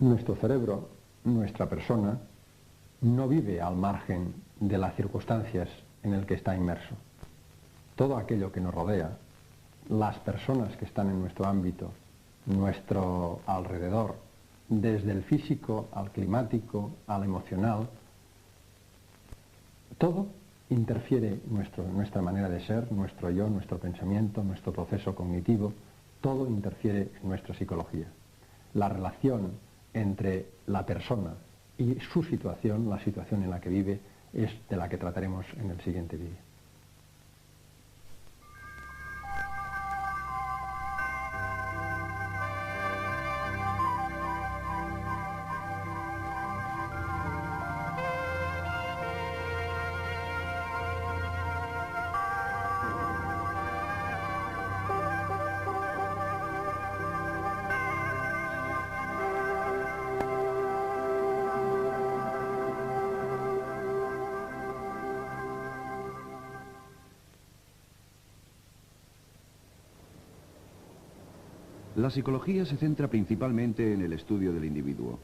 Nuestro cerebro, nuestra persona, no vive al margen de las circunstancias en el que está inmerso. Todo aquello que nos rodea, las personas que están en nuestro ámbito, nuestro alrededor, desde el físico al climático, al emocional, todo interfiere nuestra manera de ser, nuestro yo, nuestro pensamiento, nuestro proceso cognitivo, todo interfiere en nuestra psicología. La relación entre la persona y su situación, la situación en la que vive, es de la que trataremos en el siguiente vídeo. La psicología se centra principalmente en el estudio del individuo.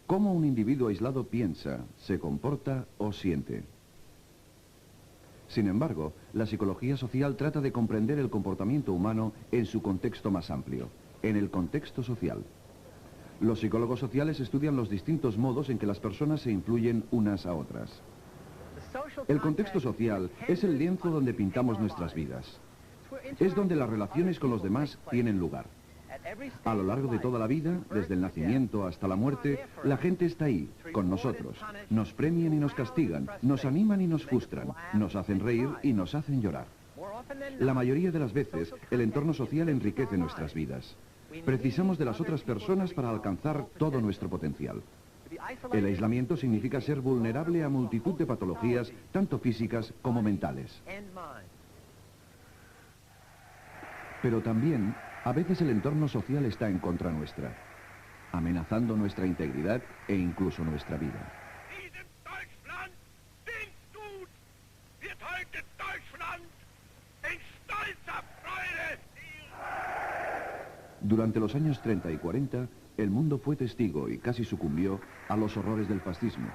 Cómo un individuo aislado piensa, se comporta o siente. Sin embargo, la psicología social trata de comprender el comportamiento humano en su contexto más amplio, en el contexto social. Los psicólogos sociales estudian los distintos modos en que las personas se influyen unas a otras. El contexto social es el lienzo donde pintamos nuestras vidas. Es donde las relaciones con los demás tienen lugar. A lo largo de toda la vida, desde el nacimiento hasta la muerte, la gente está ahí, con nosotros. Nos premian y nos castigan, nos animan y nos frustran, nos hacen reír y nos hacen llorar. La mayoría de las veces, el entorno social enriquece nuestras vidas. Precisamos de las otras personas para alcanzar todo nuestro potencial. El aislamiento significa ser vulnerable a multitud de patologías, tanto físicas como mentales. Pero también, a veces el entorno social está en contra nuestra, amenazando nuestra integridad e incluso nuestra vida. Durante los años 30 y 40, el mundo fue testigo y casi sucumbió a los horrores del fascismo.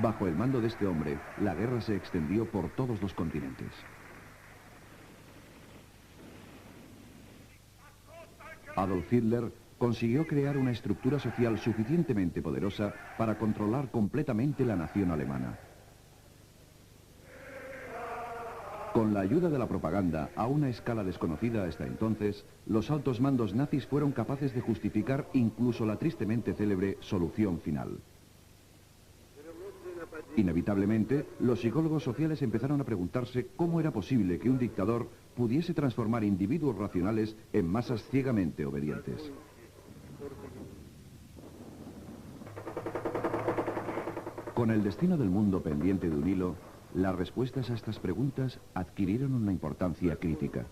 Bajo el mando de este hombre, la guerra se extendió por todos los continentes. Adolf Hitler consiguió crear una estructura social suficientemente poderosa para controlar completamente la nación alemana. Con la ayuda de la propaganda, a una escala desconocida hasta entonces, los altos mandos nazis fueron capaces de justificar incluso la tristemente célebre solución final. Inevitablemente, los psicólogos sociales empezaron a preguntarse cómo era posible que un dictador pudiese transformar individuos racionales en masas ciegamente obedientes. Con el destino del mundo pendiente de un hilo, las respuestas a estas preguntas adquirieron una importancia crítica.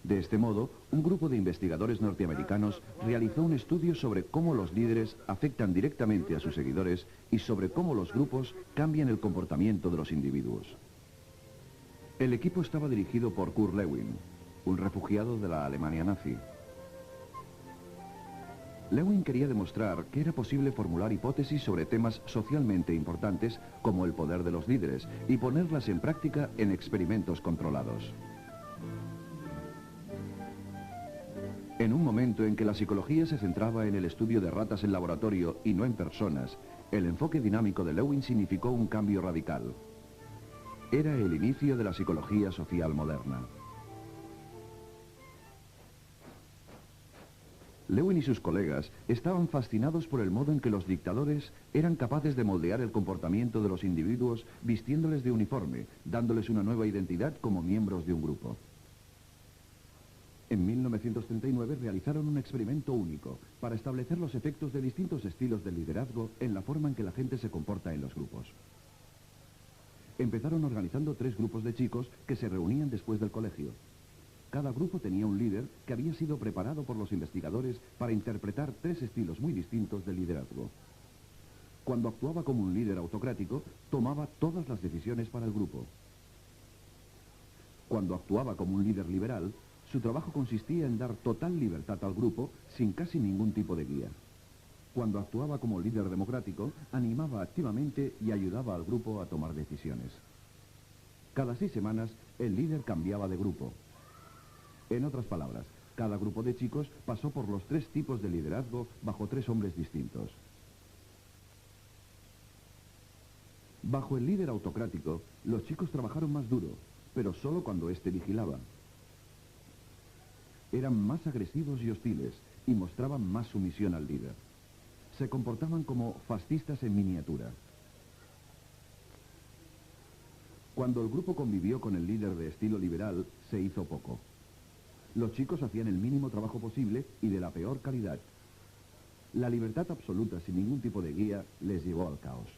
De este modo, un grupo de investigadores norteamericanos realizó un estudio sobre cómo los líderes afectan directamente a sus seguidores y sobre cómo los grupos cambian el comportamiento de los individuos. El equipo estaba dirigido por Kurt Lewin, un refugiado de la Alemania nazi. Lewin quería demostrar que era posible formular hipótesis sobre temas socialmente importantes como el poder de los líderes y ponerlas en práctica en experimentos controlados. En un momento en que la psicología se centraba en el estudio de ratas en laboratorio y no en personas, el enfoque dinámico de Lewin significó un cambio radical. Era el inicio de la psicología social moderna. Lewin y sus colegas estaban fascinados por el modo en que los dictadores eran capaces de moldear el comportamiento de los individuos vistiéndoles de uniforme, dándoles una nueva identidad como miembros de un grupo. En 1939 realizaron un experimento único para establecer los efectos de distintos estilos de liderazgo en la forma en que la gente se comporta en los grupos. Empezaron organizando 3 grupos de chicos que se reunían después del colegio. Cada grupo tenía un líder que había sido preparado por los investigadores para interpretar 3 estilos muy distintos de liderazgo. Cuando actuaba como un líder autocrático, tomaba todas las decisiones para el grupo. Cuando actuaba como un líder liberal, su trabajo consistía en dar total libertad al grupo sin casi ningún tipo de guía. Cuando actuaba como líder democrático, animaba activamente y ayudaba al grupo a tomar decisiones. Cada 6 semanas, el líder cambiaba de grupo. En otras palabras, cada grupo de chicos pasó por los 3 tipos de liderazgo bajo 3 hombres distintos. Bajo el líder autocrático, los chicos trabajaron más duro, pero solo cuando éste vigilaba. Eran más agresivos y hostiles y mostraban más sumisión al líder. Se comportaban como fascistas en miniatura. Cuando el grupo convivió con el líder de estilo liberal, se hizo poco. Los chicos hacían el mínimo trabajo posible y de la peor calidad. La libertad absoluta sin ningún tipo de guía les llevó al caos.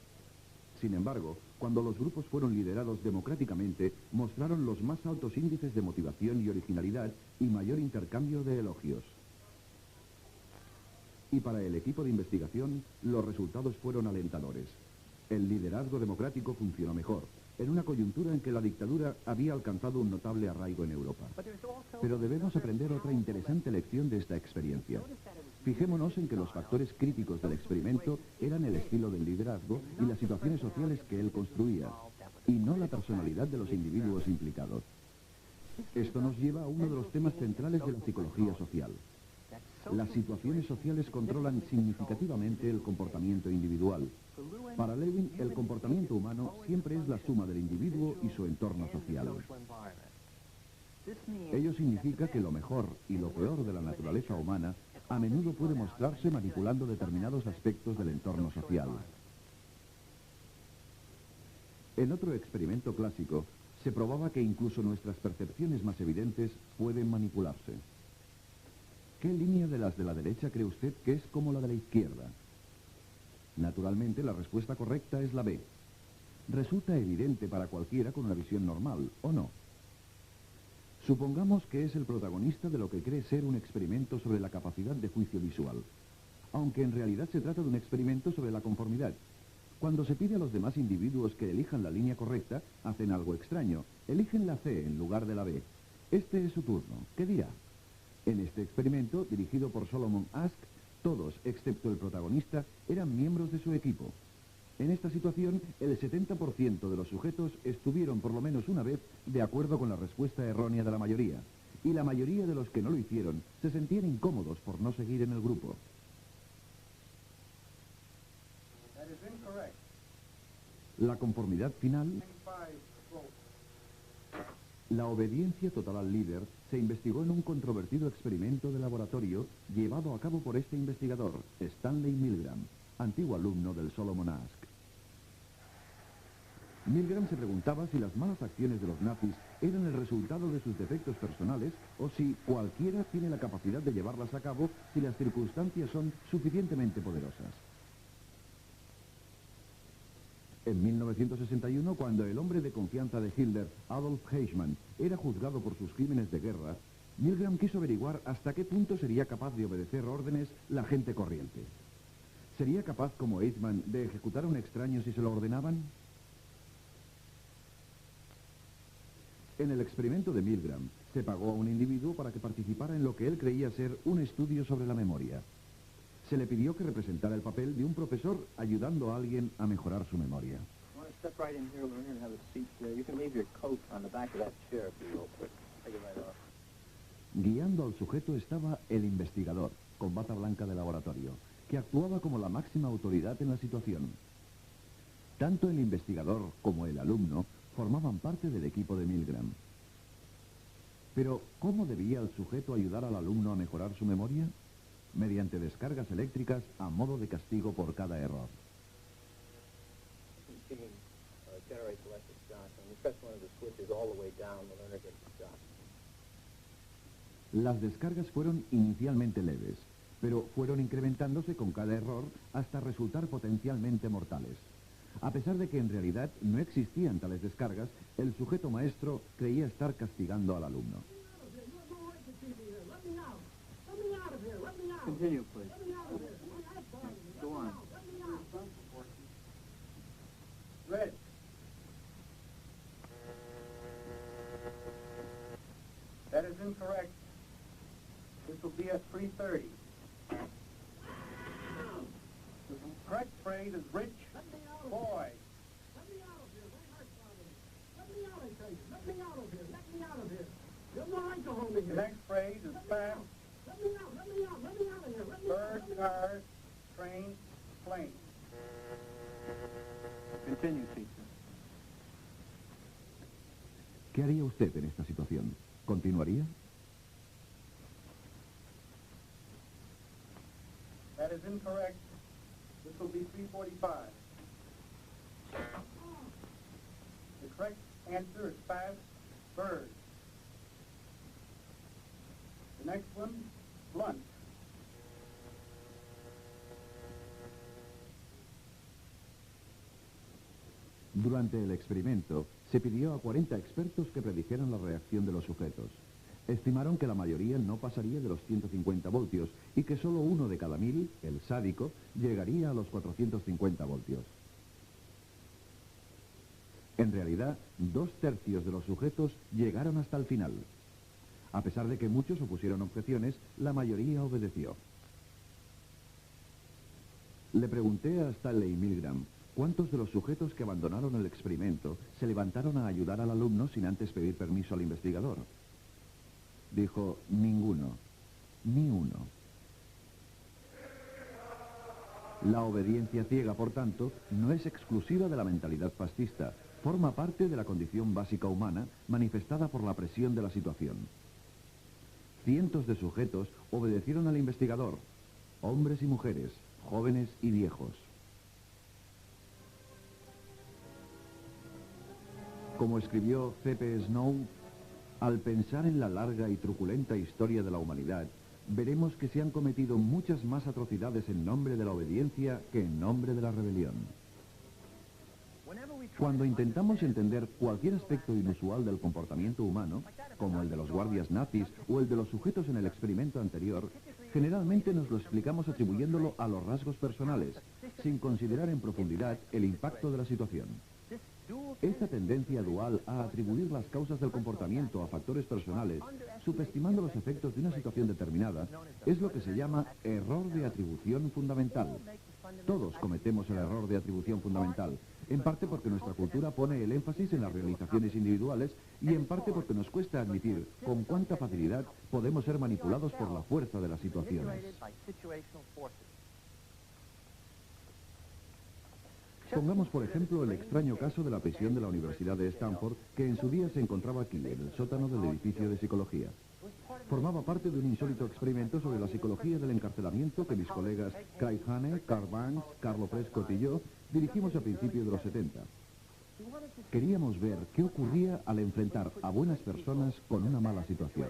Sin embargo, cuando los grupos fueron liderados democráticamente, mostraron los más altos índices de motivación y originalidad y mayor intercambio de elogios. Y para el equipo de investigación, los resultados fueron alentadores. El liderazgo democrático funcionó mejor, en una coyuntura en que la dictadura había alcanzado un notable arraigo en Europa. Pero debemos aprender otra interesante lección de esta experiencia. Fijémonos en que los factores críticos del experimento eran el estilo del liderazgo y las situaciones sociales que él construía, y no la personalidad de los individuos implicados. Esto nos lleva a uno de los temas centrales de la psicología social. Las situaciones sociales controlan significativamente el comportamiento individual. Para Lewin, el comportamiento humano siempre es la suma del individuo y su entorno social. Ello significa que lo mejor y lo peor de la naturaleza humana a menudo puede mostrarse manipulando determinados aspectos del entorno social. En otro experimento clásico, se probaba que incluso nuestras percepciones más evidentes pueden manipularse. ¿Qué línea de las de la derecha cree usted que es como la de la izquierda? Naturalmente, la respuesta correcta es la B. Resulta evidente para cualquiera con una visión normal, ¿o no? Supongamos que es el protagonista de lo que cree ser un experimento sobre la capacidad de juicio visual, aunque en realidad se trata de un experimento sobre la conformidad. Cuando se pide a los demás individuos que elijan la línea correcta, hacen algo extraño. Eligen la C en lugar de la B. Este es su turno. ¿Qué dirá? En este experimento, dirigido por Solomon Asch, todos, excepto el protagonista, eran miembros de su equipo. En esta situación, el 70% de los sujetos estuvieron por lo menos una vez de acuerdo con la respuesta errónea de la mayoría, y la mayoría de los que no lo hicieron se sentían incómodos por no seguir en el grupo. La conformidad final, la obediencia total al líder, se investigó en un controvertido experimento de laboratorio llevado a cabo por este investigador, Stanley Milgram, antiguo alumno del Solomon Asch. Milgram se preguntaba si las malas acciones de los nazis eran el resultado de sus defectos personales o si cualquiera tiene la capacidad de llevarlas a cabo si las circunstancias son suficientemente poderosas. En 1961, cuando el hombre de confianza de Hitler, Adolf Eichmann, era juzgado por sus crímenes de guerra, Milgram quiso averiguar hasta qué punto sería capaz de obedecer órdenes la gente corriente. ¿Sería capaz, como Eichmann, de ejecutar a un extraño si se lo ordenaban? En el experimento de Milgram, se pagó a un individuo para que participara en lo que él creía ser un estudio sobre la memoria. Se le pidió que representara el papel de un profesor ayudando a alguien a mejorar su memoria. Guiando al sujeto estaba el investigador, con bata blanca de laboratorio, que actuaba como la máxima autoridad en la situación. Tanto el investigador como el alumno formaban parte del equipo de Milgram. Pero, ¿cómo debía el sujeto ayudar al alumno a mejorar su memoria? Mediante descargas eléctricas a modo de castigo por cada error. Las descargas fueron inicialmente leves, pero fueron incrementándose con cada error hasta resultar potencialmente mortales. A pesar de que en realidad no existían tales descargas, el sujeto maestro creía estar castigando al alumno. Continue, please. Go on. Red. That is incorrect. This will be at 3:30. phrase is rich boy. Let me out of here. My heart's pounding. Let me out, I tell you. Let me out of here. Let me out of here. You have no right to hold me The here. next phrase is fast, Let me out. Let me out. Let me out of here. Let me out. bird, Let me out. car, train, plane. Continue, teacher. ¿Qué haría usted en esta situación? ¿Continuaría? That is incorrect. This will be 345. The correct answer is fast, bird. The next one, blunt. Durante el experimento, se pidió a 40 expertos que predijeran la reacción de los sujetos. Estimaron que la mayoría no pasaría de los 150 voltios y que solo uno de cada 1000, el sádico, llegaría a los 450 voltios. En realidad, 2/3 de los sujetos llegaron hasta el final. A pesar de que muchos opusieron objeciones, la mayoría obedeció. Le pregunté a Stanley Milgram cuántos de los sujetos que abandonaron el experimento se levantaron a ayudar al alumno sin antes pedir permiso al investigador. Dijo, ninguno, ni uno. La obediencia ciega, por tanto, no es exclusiva de la mentalidad fascista, forma parte de la condición básica humana manifestada por la presión de la situación. Cientos de sujetos obedecieron al investigador, hombres y mujeres, jóvenes y viejos. Como escribió C.P. Snow, al pensar en la larga y truculenta historia de la humanidad, veremos que se han cometido muchas más atrocidades en nombre de la obediencia que en nombre de la rebelión. Cuando intentamos entender cualquier aspecto inusual del comportamiento humano, como el de los guardias nazis o el de los sujetos en el experimento anterior, generalmente nos lo explicamos atribuyéndolo a los rasgos personales, sin considerar en profundidad el impacto de la situación. Esta tendencia dual a atribuir las causas del comportamiento a factores personales, subestimando los efectos de una situación determinada, es lo que se llama error de atribución fundamental. Todos cometemos el error de atribución fundamental, en parte porque nuestra cultura pone el énfasis en las realizaciones individuales y en parte porque nos cuesta admitir con cuánta facilidad podemos ser manipulados por la fuerza de las situaciones. Pongamos, por ejemplo, el extraño caso de la prisión de la Universidad de Stanford, que en su día se encontraba aquí, en el sótano del edificio de psicología. Formaba parte de un insólito experimento sobre la psicología del encarcelamiento que mis colegas Craig Hane, Carl Banks, Carlo Prescott y yo dirigimos a principios de los 70. Queríamos ver qué ocurría al enfrentar a buenas personas con una mala situación.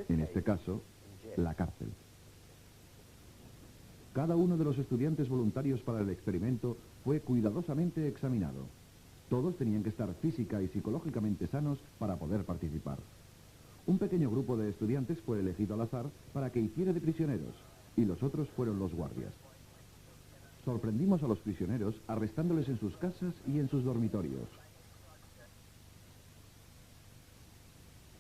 En este caso, la cárcel. Cada uno de los estudiantes voluntarios para el experimento fue cuidadosamente examinado. Todos tenían que estar física y psicológicamente sanos para poder participar. Un pequeño grupo de estudiantes fue elegido al azar para que hiciera de prisioneros, y los otros fueron los guardias. Sorprendimos a los prisioneros arrestándoles en sus casas y en sus dormitorios.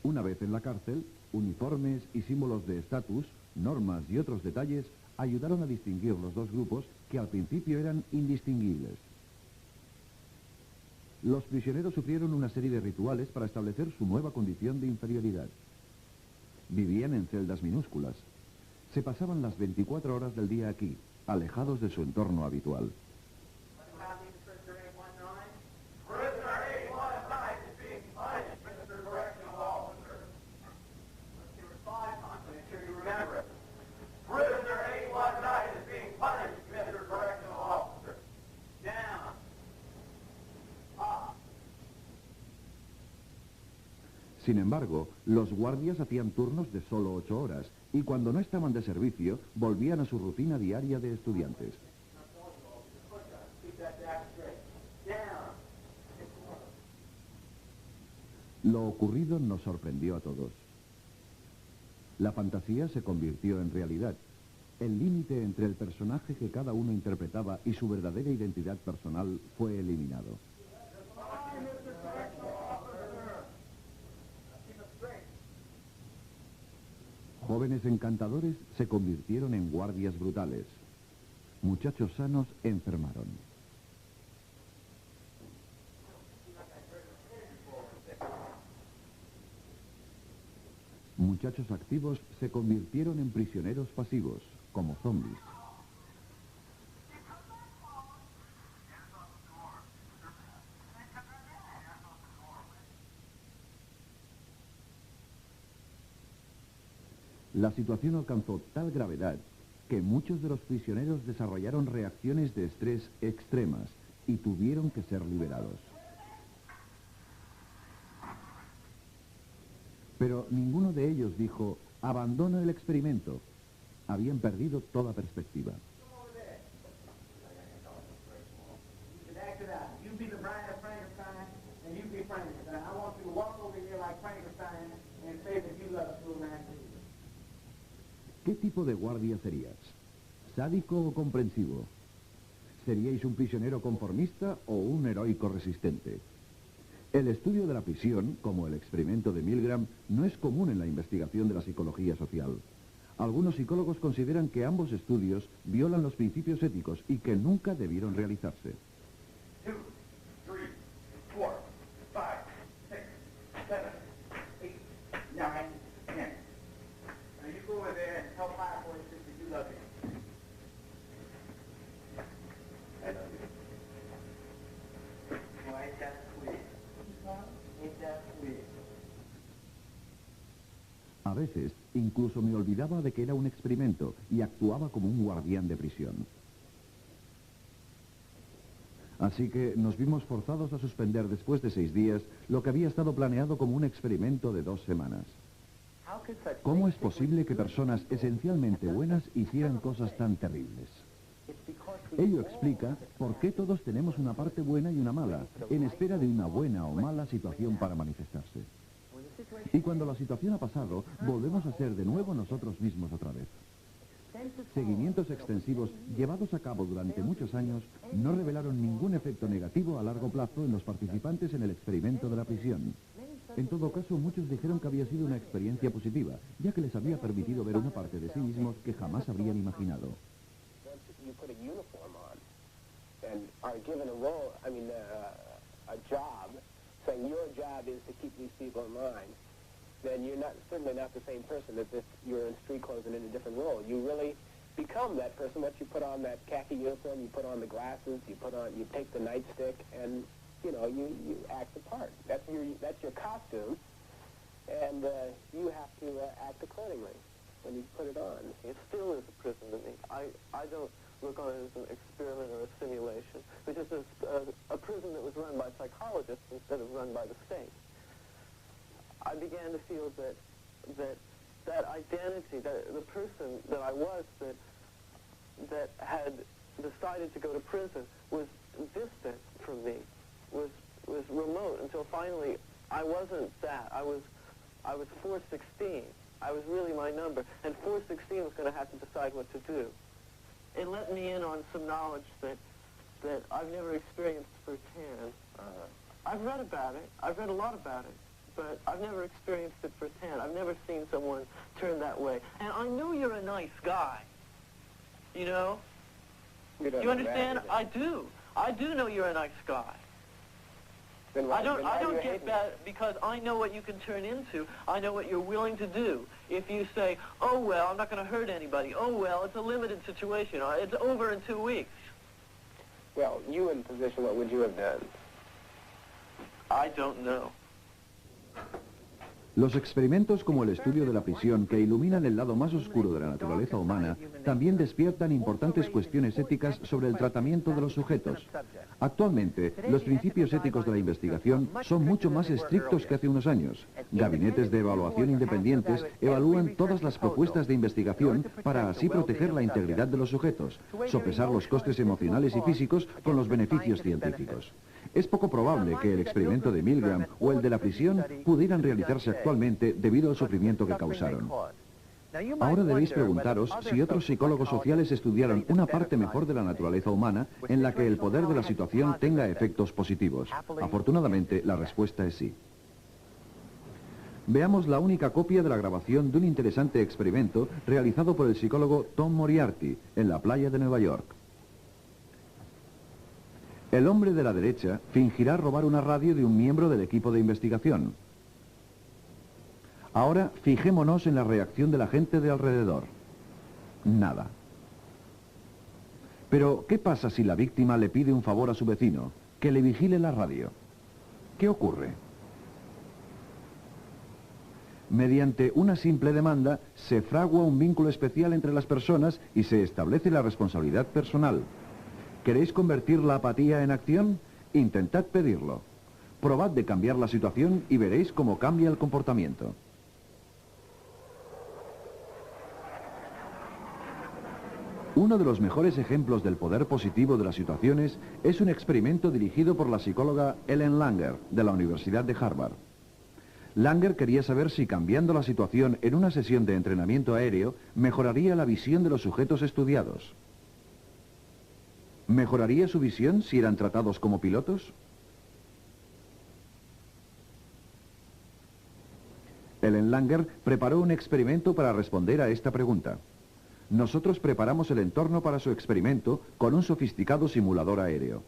Una vez en la cárcel, uniformes y símbolos de estatus, normas y otros detalles ayudaron a distinguir los dos grupos que al principio eran indistinguibles. Los prisioneros sufrieron una serie de rituales para establecer su nueva condición de inferioridad. Vivían en celdas minúsculas. Se pasaban las 24 horas del día aquí, alejados de su entorno habitual. Sin embargo, los guardias hacían turnos de solo 8 horas y cuando no estaban de servicio, volvían a su rutina diaria de estudiantes. Lo ocurrido nos sorprendió a todos. La fantasía se convirtió en realidad. El límite entre el personaje que cada uno interpretaba y su verdadera identidad personal fue eliminado. Jóvenes encantadores se convirtieron en guardias brutales. Muchachos sanos enfermaron. Muchachos activos se convirtieron en prisioneros pasivos, como zombies. La situación alcanzó tal gravedad que muchos de los prisioneros desarrollaron reacciones de estrés extremas y tuvieron que ser liberados. Pero ninguno de ellos dijo, abandono el experimento. Habían perdido toda perspectiva. ¿Qué tipo de guardia serías? ¿Sádico o comprensivo? ¿Seríais un prisionero conformista o un heroico resistente? El estudio de la prisión, como el experimento de Milgram, no es común en la investigación de la psicología social. Algunos psicólogos consideran que ambos estudios violan los principios éticos y que nunca debieron realizarse. 2, 3, 4, 5, 6, 7, 8, 9, 10. Now you go over there and tell 546 that you love him. I love you. Well, ain't that sweet? Ain't that sweet? A veces, incluso me olvidaba de que era un experimento y actuaba como un guardián de prisión. Así que nos vimos forzados a suspender después de 6 días lo que había estado planeado como un experimento de 2 semanas. ¿Cómo es posible que personas esencialmente buenas hicieran cosas tan terribles? Ello explica por qué todos tenemos una parte buena y una mala, en espera de una buena o mala situación para manifestarse. Y cuando la situación ha pasado, volvemos a ser de nuevo nosotros mismos otra vez. Seguimientos extensivos llevados a cabo durante muchos años no revelaron ningún efecto negativo a largo plazo en los participantes en el experimento de la prisión. En todo caso, muchos dijeron que había sido una experiencia positiva, ya que les había permitido ver una parte de sí mismos que jamás habrían imaginado. Then you're certainly not the same person as if you're in street clothes and in a different role. You really become that person once you put on that khaki uniform, you put on the glasses, you take the nightstick, and you act the part. That's your costume, and you have to act accordingly when you put it on. It still is a prison to me. I don't look on it as an experiment or a simulation, which is a prison that was run by psychologists instead of run by the state. I began to feel that identity, that the person that I was, that had decided to go to prison, was distant from me, was remote, until finally I wasn't that. I was 416. I was really my number, and 416 was going to have to decide what to do. It let me in on some knowledge that I've never experienced firsthand. I've read about it. I've read a lot about it. But I've never experienced it firsthand. I've never seen someone turn that way. And I know you're a nice guy. You know? You understand? I do. I do know you're a nice guy. I don't get bad because I know what you can turn into. I know what you're willing to do. If you say, oh, well, I'm not going to hurt anybody. Oh, well, it's a limited situation. It's over in 2 weeks. Well, you in position, what would you have done? I don't know. Los experimentos como el estudio de la prisión, que iluminan el lado más oscuro de la naturaleza humana, también despiertan importantes cuestiones éticas sobre el tratamiento de los sujetos. Actualmente, los principios éticos de la investigación son mucho más estrictos que hace unos años. Gabinetes de evaluación independientes evalúan todas las propuestas de investigación para así proteger la integridad de los sujetos, sopesar los costes emocionales y físicos con los beneficios científicos. Es poco probable que el experimento de Milgram o el de la prisión pudieran realizarse actualmente debido al sufrimiento que causaron. Ahora debéis preguntaros si otros psicólogos sociales estudiaron una parte mejor de la naturaleza humana en la que el poder de la situación tenga efectos positivos. Afortunadamente, la respuesta es sí. Veamos la única copia de la grabación de un interesante experimento realizado por el psicólogo Tom Moriarty en la playa de Nueva York. El hombre de la derecha fingirá robar una radio de un miembro del equipo de investigación. Ahora fijémonos en la reacción de la gente de alrededor. Nada. Pero, ¿qué pasa si la víctima le pide un favor a su vecino? Que le vigile la radio. ¿Qué ocurre? Mediante una simple demanda, se fragua un vínculo especial entre las personas y se establece la responsabilidad personal. ¿Queréis convertir la apatía en acción? Intentad pedirlo. Probad de cambiar la situación y veréis cómo cambia el comportamiento. Uno de los mejores ejemplos del poder positivo de las situaciones es un experimento dirigido por la psicóloga Ellen Langer, de la Universidad de Harvard. Langer quería saber si cambiando la situación en una sesión de entrenamiento aéreo mejoraría la visión de los sujetos estudiados. ¿Mejoraría su visión si eran tratados como pilotos? Ellen Langer preparó un experimento para responder a esta pregunta. Nosotros preparamos el entorno para su experimento con un sofisticado simulador aéreo.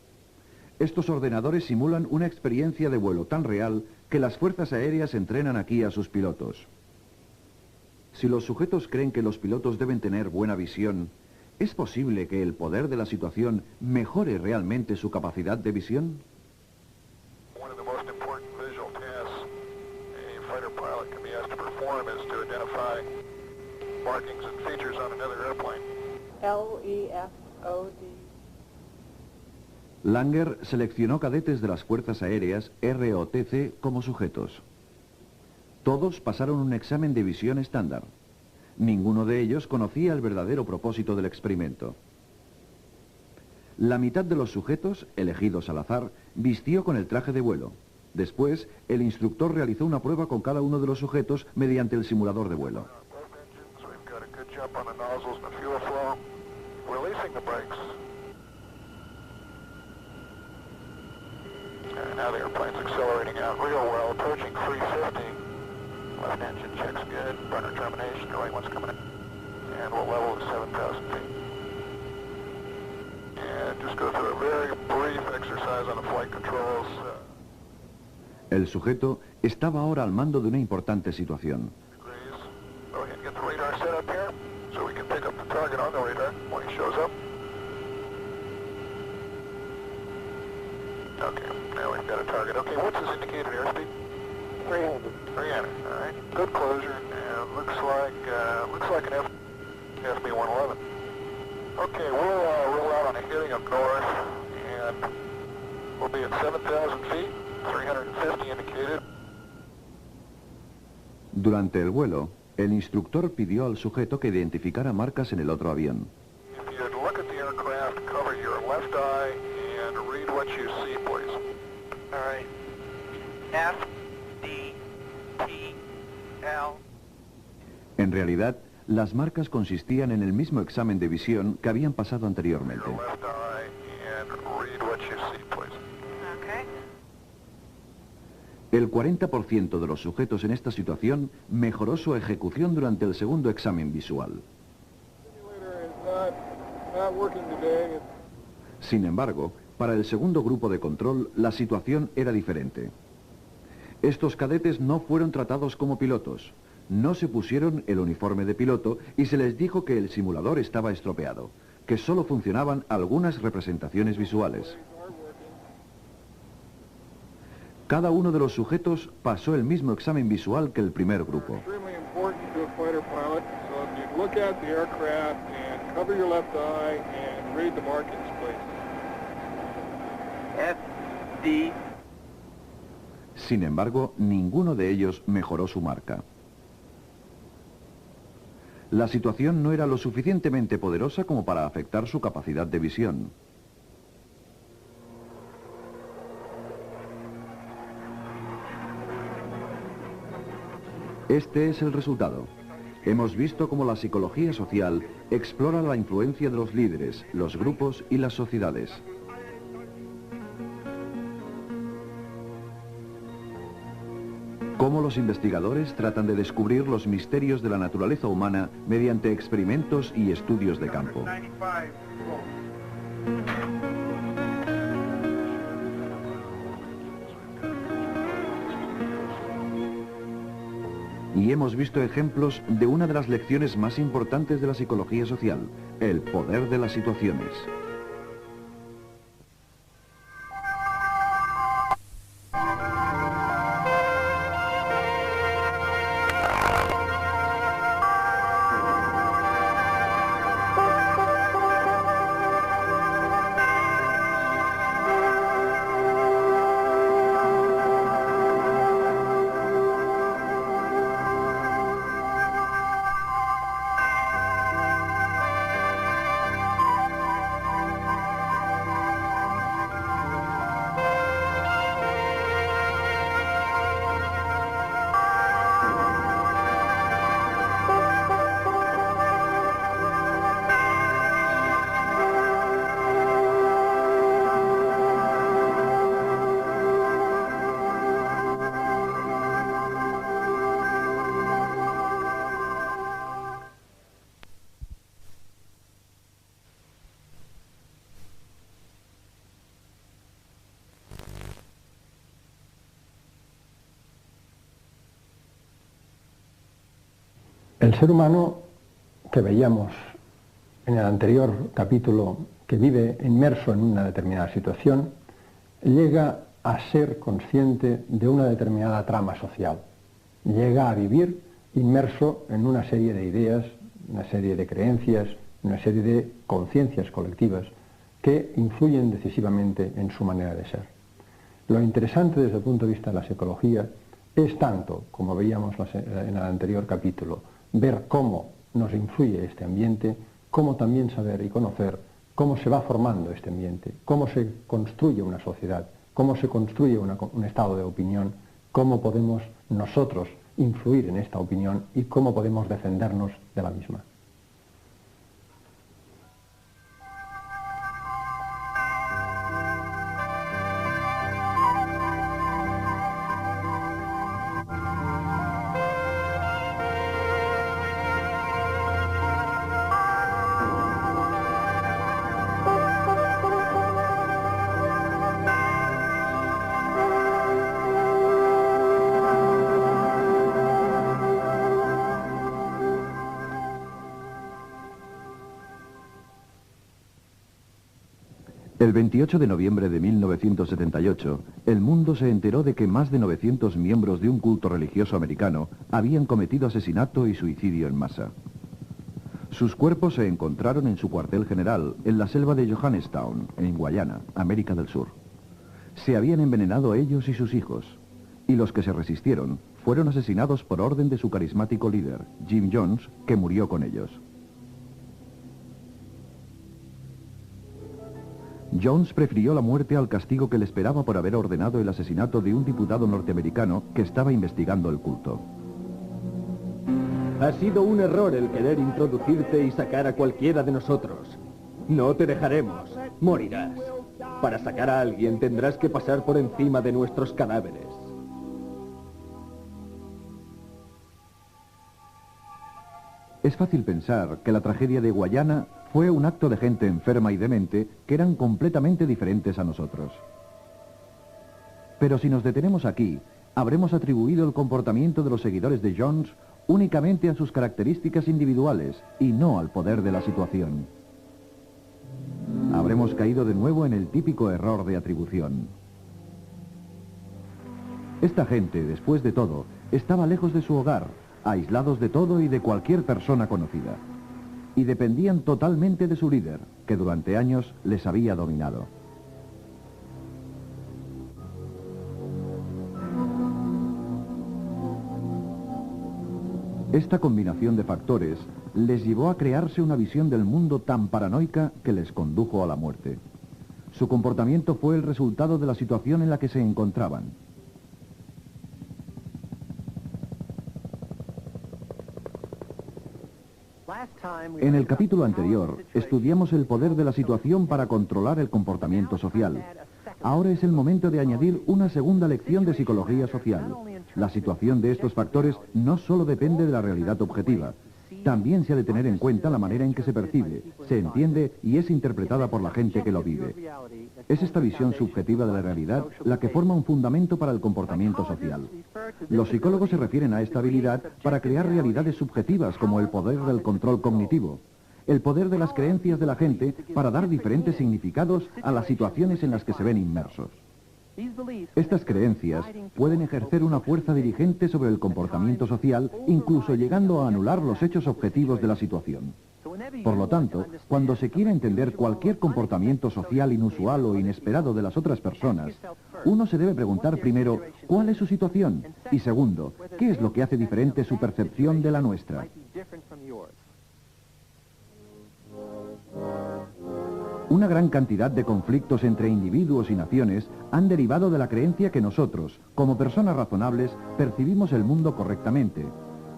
Estos ordenadores simulan una experiencia de vuelo tan real que las fuerzas aéreas entrenan aquí a sus pilotos. Si los sujetos creen que los pilotos deben tener buena visión, ¿es posible que el poder de la situación mejore realmente su capacidad de visión? One of the most important visual tasks a fighter pilot can be asked to perform is to identify markings and features on another airplane. L-E-F-O-D. Langer seleccionó cadetes de las Fuerzas Aéreas ROTC como sujetos. Todos pasaron un examen de visión estándar. Ninguno de ellos conocía el verdadero propósito del experimento. La mitad de los sujetos, elegidos al azar, vistió con el traje de vuelo. Después, el instructor realizó una prueba con cada uno de los sujetos mediante el simulador de vuelo. Now the airplane's accelerating out real well, approaching 350. Left engine checks good, burner termination, the right one's coming in. And what level is 7,000 feet. And just go through a very brief exercise on the flight controls. El sujeto estaba ahora al mando de una importante situación. Go ahead and get the radar set up here, so we can pick up the target on the radar when he shows up. Okay, now we've got a target. Okay, what's his indicated airspeed? 300. 300, all right. Good closure. Looks like an FB-111. Okay, we'll roll out on a heading of north, and we'll be at 7,000 feet, 350 indicated. Durante el vuelo, el instructor pidió al sujeto que identificara marcas en el otro avión. If you look at the aircraft, cover your left eye and read what you see, please. All right. F, D, T, L. En realidad, las marcas consistían en el mismo examen de visión que habían pasado anteriormente. Your left eye and read what you see, please. Okay. El 40% de los sujetos en esta situación mejoró su ejecución durante el segundo examen visual. Sin embargo, para el segundo grupo de control, la situación era diferente. Estos cadetes no fueron tratados como pilotos, no se pusieron el uniforme de piloto y se les dijo que el simulador estaba estropeado, que solo funcionaban algunas representaciones visuales. Cada uno de los sujetos pasó el mismo examen visual que el primer grupo. Sin embargo, ninguno de ellos mejoró su marca. La situación no era lo suficientemente poderosa como para afectar su capacidad de visión. Este es el resultado. Hemos visto cómo la psicología social explora la influencia de los líderes, los grupos y las sociedades. Cómo los investigadores tratan de descubrir los misterios de la naturaleza humana mediante experimentos y estudios de campo. Y hemos visto ejemplos de una de las lecciones más importantes de la psicología social, el poder de las situaciones. El ser humano que veíamos en el anterior capítulo, que vive inmerso en una determinada situación, llega a ser consciente de una determinada trama social. Llega a vivir inmerso en una serie de ideas, una serie de creencias, una serie de conciencias colectivas que influyen decisivamente en su manera de ser. Lo interesante desde el punto de vista de la psicología es tanto, como veíamos en el anterior capítulo, ver cómo nos influye este ambiente, como también saber y conocer cómo se va formando este ambiente, cómo se construye una sociedad, cómo se construye un estado de opinión, cómo podemos nosotros influir en esta opinión y cómo podemos defendernos de la misma. El 28 de noviembre de 1978, el mundo se enteró de que más de 900 miembros de un culto religioso americano habían cometido asesinato y suicidio en masa. Sus cuerpos se encontraron en su cuartel general, en la selva de Johannestown, en Guayana, América del Sur. Se habían envenenado ellos y sus hijos, y los que se resistieron fueron asesinados por orden de su carismático líder, Jim Jones, que murió con ellos. Jones prefirió la muerte al castigo que le esperaba por haber ordenado el asesinato de un diputado norteamericano que estaba investigando el culto. Ha sido un error el querer introducirte y sacar a cualquiera de nosotros. No te dejaremos. Morirás. Para sacar a alguien tendrás que pasar por encima de nuestros cadáveres. Es fácil pensar que la tragedia de Guayana fue un acto de gente enferma y demente que eran completamente diferentes a nosotros. Pero si nos detenemos aquí, habremos atribuido el comportamiento de los seguidores de Jones únicamente a sus características individuales y no al poder de la situación. Habremos caído de nuevo en el típico error de atribución. Esta gente, después de todo, estaba lejos de su hogar, aislados de todo y de cualquier persona conocida. Y dependían totalmente de su líder, que durante años les había dominado. Esta combinación de factores les llevó a crearse una visión del mundo tan paranoica que les condujo a la muerte. Su comportamiento fue el resultado de la situación en la que se encontraban. En el capítulo anterior, estudiamos el poder de la situación para controlar el comportamiento social. Ahora es el momento de añadir una segunda lección de psicología social. La situación de estos factores no solo depende de la realidad objetiva, también se ha de tener en cuenta la manera en que se percibe, se entiende y es interpretada por la gente que lo vive. Es esta visión subjetiva de la realidad la que forma un fundamento para el comportamiento social. Los psicólogos se refieren a esta habilidad para crear realidades subjetivas como el poder del control cognitivo, el poder de las creencias de la gente para dar diferentes significados a las situaciones en las que se ven inmersos. Estas creencias pueden ejercer una fuerza dirigente sobre el comportamiento social, incluso llegando a anular los hechos objetivos de la situación. Por lo tanto, cuando se quiere entender cualquier comportamiento social inusual o inesperado de las otras personas, uno se debe preguntar primero, ¿cuál es su situación? Y segundo, ¿qué es lo que hace diferente su percepción de la nuestra? Una gran cantidad de conflictos entre individuos y naciones han derivado de la creencia que nosotros, como personas razonables, percibimos el mundo correctamente,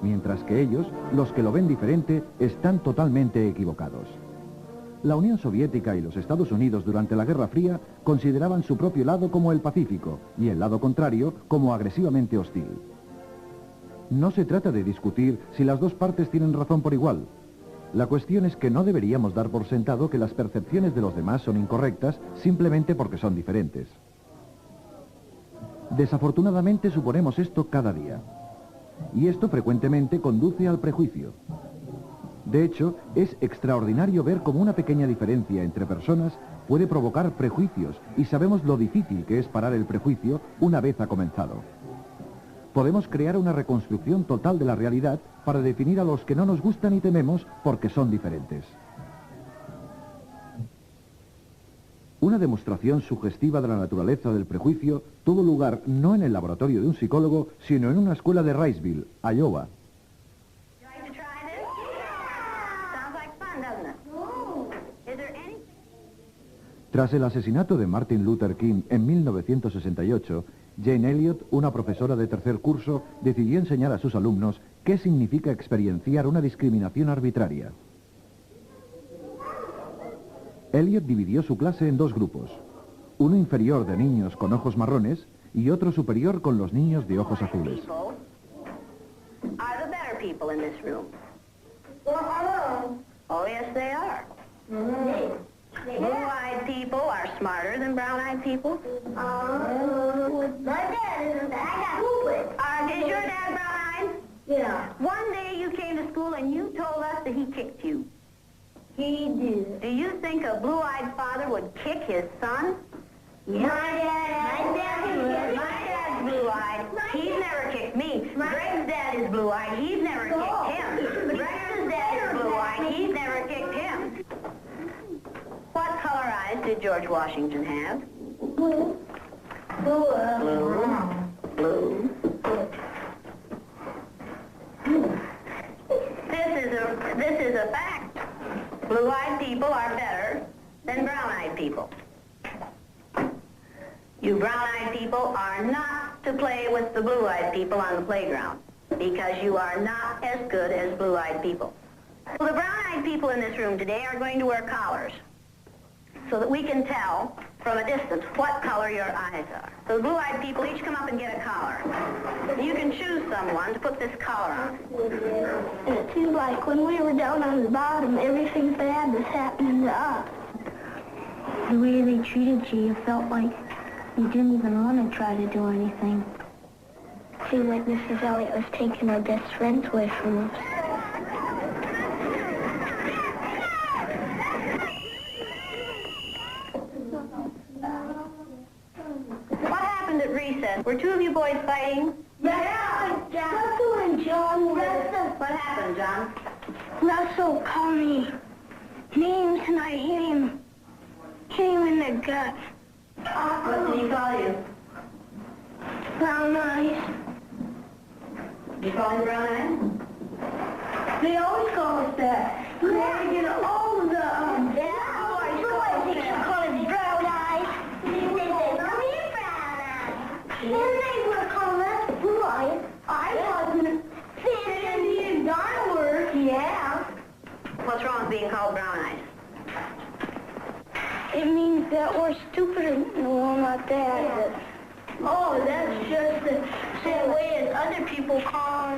mientras que ellos, los que lo ven diferente, están totalmente equivocados. La Unión Soviética y los Estados Unidos durante la Guerra Fría consideraban su propio lado como el pacífico y el lado contrario como agresivamente hostil. No se trata de discutir si las dos partes tienen razón por igual. La cuestión es que no deberíamos dar por sentado que las percepciones de los demás son incorrectas simplemente porque son diferentes. Desafortunadamente suponemos esto cada día. Y esto frecuentemente conduce al prejuicio. De hecho, es extraordinario ver cómo una pequeña diferencia entre personas puede provocar prejuicios y sabemos lo difícil que es parar el prejuicio una vez ha comenzado. Podemos crear una reconstrucción total de la realidad para definir a los que no nos gustan y tememos porque son diferentes. Una demostración sugestiva de la naturaleza del prejuicio tuvo lugar no en el laboratorio de un psicólogo, sino en una escuela de Riceville, Iowa. Tras el asesinato de Martin Luther King en 1968, Jane Elliott, una profesora de tercer curso, decidió enseñar a sus alumnos qué significa experienciar una discriminación arbitraria. Elliott dividió su clase en dos grupos, uno inferior de niños con ojos marrones y otro superior con los niños de ojos azules. Oh, yes, they are. Blue-eyed people are smarter than brown-eyed people. My dad isn't that. I got is your dad brown-eyed? Yeah. One day you came to school and you told us that he kicked you. He did. Do you think a blue-eyed father would kick his son? Yeah. My dad's blue-eyed. He's never kicked me. Greg's dad is blue-eyed. He's never kicked him. Greg's dad is blue-eyed. He's never kicked him. What color eyes did George Washington have? Blue. Blue. This is a fact. Blue-eyed people are better than brown-eyed people. You brown-eyed people are not to play with the blue-eyed people on the playground because you are not as good as blue-eyed people. Well, the brown-eyed people in this room today are going to wear collars so that we can tell from a distance what color your eyes are. So the blue-eyed people each come up and get a collar. You can choose someone to put this collar on. And it seems like when we were down on the bottom, everything bad was happening to us. The way they treated you, you felt like you didn't even want to try to do anything. It seemed like Mrs. Elliott was taking our best friends away from us. What happened at recess? Were two of you boys fighting? Yeah, Russell and John were. What happened, John? Russell called me names and I hit him in the gut. What did he call you? Brown eyes. Did you call him brown eyes? They always call us that. Yeah, you know, all of the, boys call us brown eyes. They say, come here, brown eyes. And they were calling us blue eyes. I wasn't. Sandy and Donna were. Yeah. What's wrong with being called brown eyes? It means that we're stupider. No, not that. Oh, that's just the same way as other people call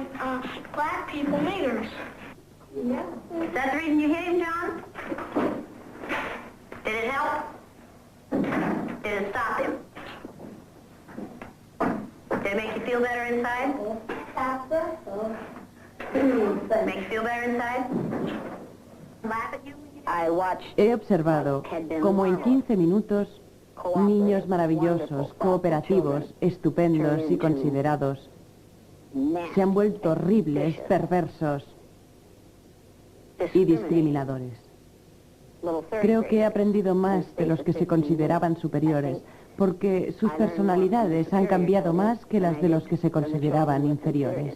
black people niggers. Is that the reason you hit him, John? Did it help? Did it stop him? Did it make you feel better inside? Make you feel better inside? Laugh at you? He observado como en 15 minutos niños maravillosos, cooperativos, estupendos y considerados se han vuelto horribles, perversos y discriminadores. Creo que he aprendido más de los que se consideraban superiores, porque sus personalidades han cambiado más que las de los que se consideraban inferiores.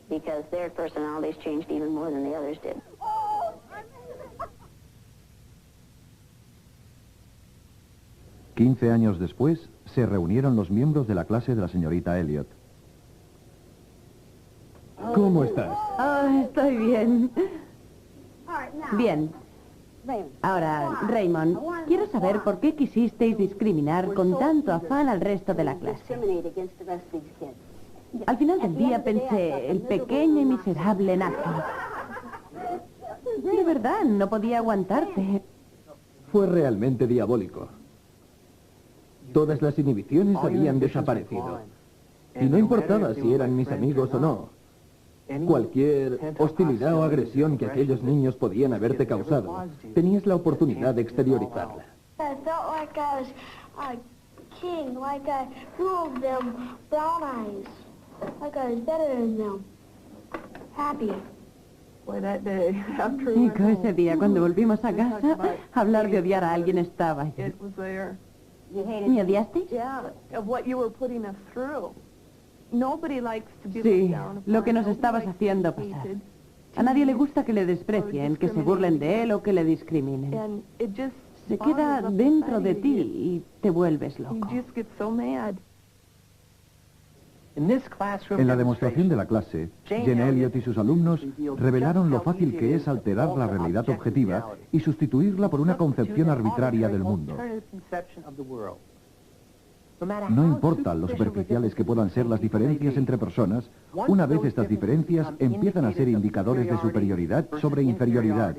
Because their personalities changed even more than the others did. ...15 años después, se reunieron los miembros de la clase de la señorita Elliot. ¿Cómo estás? Estoy bien. Bien. Ahora, Raymond, quiero saber por qué quisisteis discriminar con tanto afán al resto de la clase. Al final del día pensé, el pequeño y miserable Nathan. De verdad, no podía aguantarte. Fue realmente diabólico. Todas las inhibiciones habían desaparecido. Y no importaba si eran mis amigos o no. Cualquier hostilidad o agresión que aquellos niños podían haberte causado, tenías la oportunidad de exteriorizarla. I felt like I was a king, like I ruled them brown eyes, like I was better than them. Happy. Chico, ese día cuando volvimos a casa, hablar de odiar a alguien estaba allí. ¿Me odiaste? Sí, lo que nos estabas haciendo pasar. A nadie le gusta que le desprecien, que se burlen de él o que le discriminen. Se queda dentro de ti y te vuelves loco. En la demostración de la clase, Jane Elliot y sus alumnos revelaron lo fácil que es alterar la realidad objetiva y sustituirla por una concepción arbitraria del mundo. No importa lo superficiales que puedan ser las diferencias entre personas, una vez estas diferencias empiezan a ser indicadores de superioridad sobre inferioridad,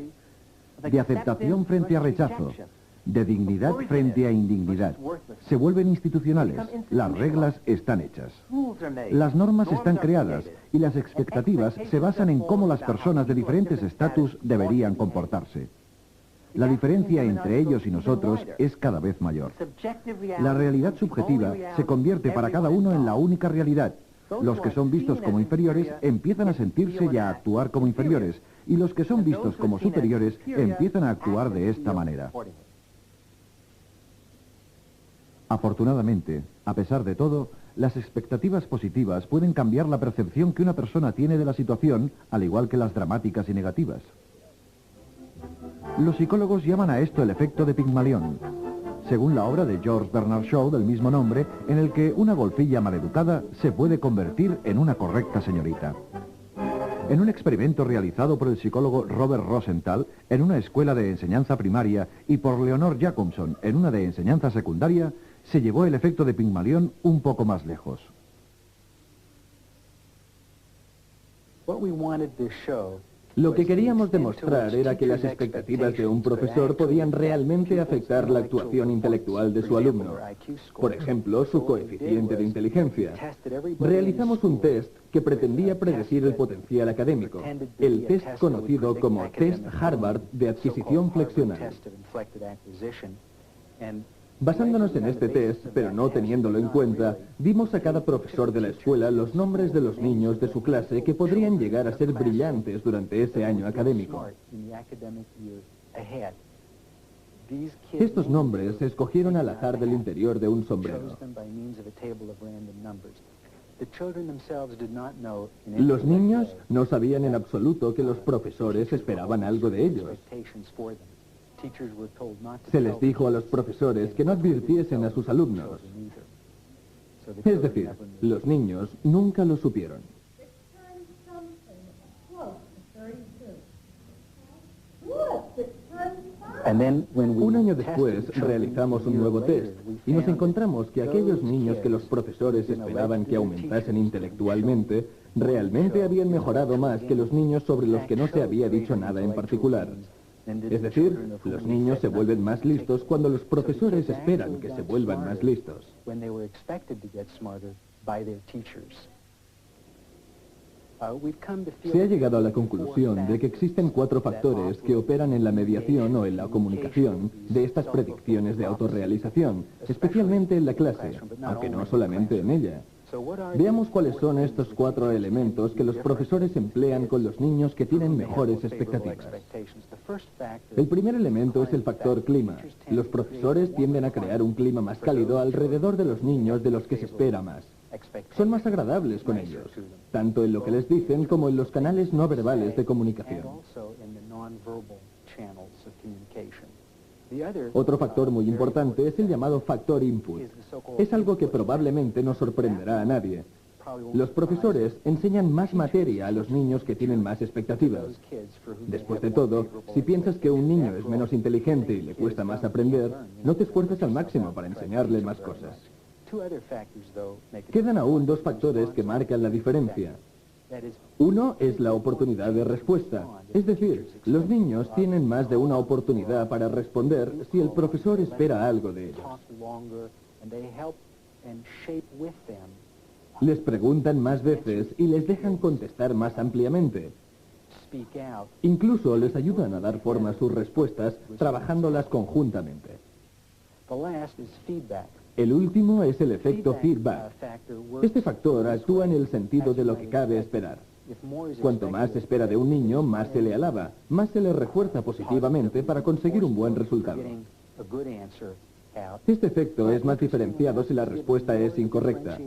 de aceptación frente a rechazo, de dignidad frente a indignidad. Se vuelven institucionales, las reglas están hechas. Las normas están creadas y las expectativas se basan en cómo las personas de diferentes estatus deberían comportarse. La diferencia entre ellos y nosotros es cada vez mayor. La realidad subjetiva se convierte para cada uno en la única realidad. Los que son vistos como inferiores empiezan a sentirse y a actuar como inferiores, y los que son vistos como superiores empiezan a actuar de esta manera. Afortunadamente, a pesar de todo, las expectativas positivas pueden cambiar la percepción que una persona tiene de la situación, al igual que las dramáticas y negativas. Los psicólogos llaman a esto el efecto de Pigmalión, según la obra de George Bernard Shaw del mismo nombre, en el que una golfilla maleducada se puede convertir en una correcta señorita. En un experimento realizado por el psicólogo Robert Rosenthal en una escuela de enseñanza primaria y por Leonor Jacobson en una de enseñanza secundaria, se llevó el efecto de Pigmalión un poco más lejos. Lo que queríamos demostrar era que las expectativas de un profesor podían realmente afectar la actuación intelectual de su alumno. Por ejemplo, su coeficiente de inteligencia. Realizamos un test que pretendía predecir el potencial académico, el test conocido como Test Harvard de adquisición flexional. Basándonos en este test, pero no teniéndolo en cuenta, dimos a cada profesor de la escuela los nombres de los niños de su clase que podrían llegar a ser brillantes durante ese año académico. Estos nombres se escogieron al azar del interior de un sombrero. Los niños no sabían en absoluto que los profesores esperaban algo de ellos. Se les dijo a los profesores que no advirtiesen a sus alumnos. Es decir, los niños nunca lo supieron. Un año después realizamos un nuevo test y nos encontramos que aquellos niños que los profesores esperaban que aumentasen intelectualmente realmente habían mejorado más que los niños sobre los que no se había dicho nada en particular. Es decir, los niños se vuelven más listos cuando los profesores esperan que se vuelvan más listos. Se ha llegado a la conclusión de que existen 4 factores que operan en la mediación o en la comunicación de estas predicciones de autorrealización, especialmente en la clase, aunque no solamente en ella. Veamos cuáles son estos 4 elementos que los profesores emplean con los niños que tienen mejores expectativas. El primer elemento es el factor clima. Los profesores tienden a crear un clima más cálido alrededor de los niños de los que se espera más. Son más agradables con ellos, tanto en lo que les dicen como en los canales no verbales de comunicación. Otro factor muy importante es el llamado factor input. Es algo que probablemente no sorprenderá a nadie. Los profesores enseñan más materia a los niños que tienen más expectativas. Después de todo, si piensas que un niño es menos inteligente y le cuesta más aprender, no te esfuerzas al máximo para enseñarle más cosas. Quedan aún 2 factores que marcan la diferencia. Uno es la oportunidad de respuesta, es decir, los niños tienen más de una oportunidad para responder si el profesor espera algo de ellos. Les preguntan más veces y les dejan contestar más ampliamente. Incluso les ayudan a dar forma a sus respuestas trabajándolas conjuntamente. El último es el efecto feedback. Este factor actúa en el sentido de lo que cabe esperar. Cuanto más se espera de un niño, más se le alaba, más se le refuerza positivamente para conseguir un buen resultado. Este efecto es más diferenciado si la respuesta es incorrecta.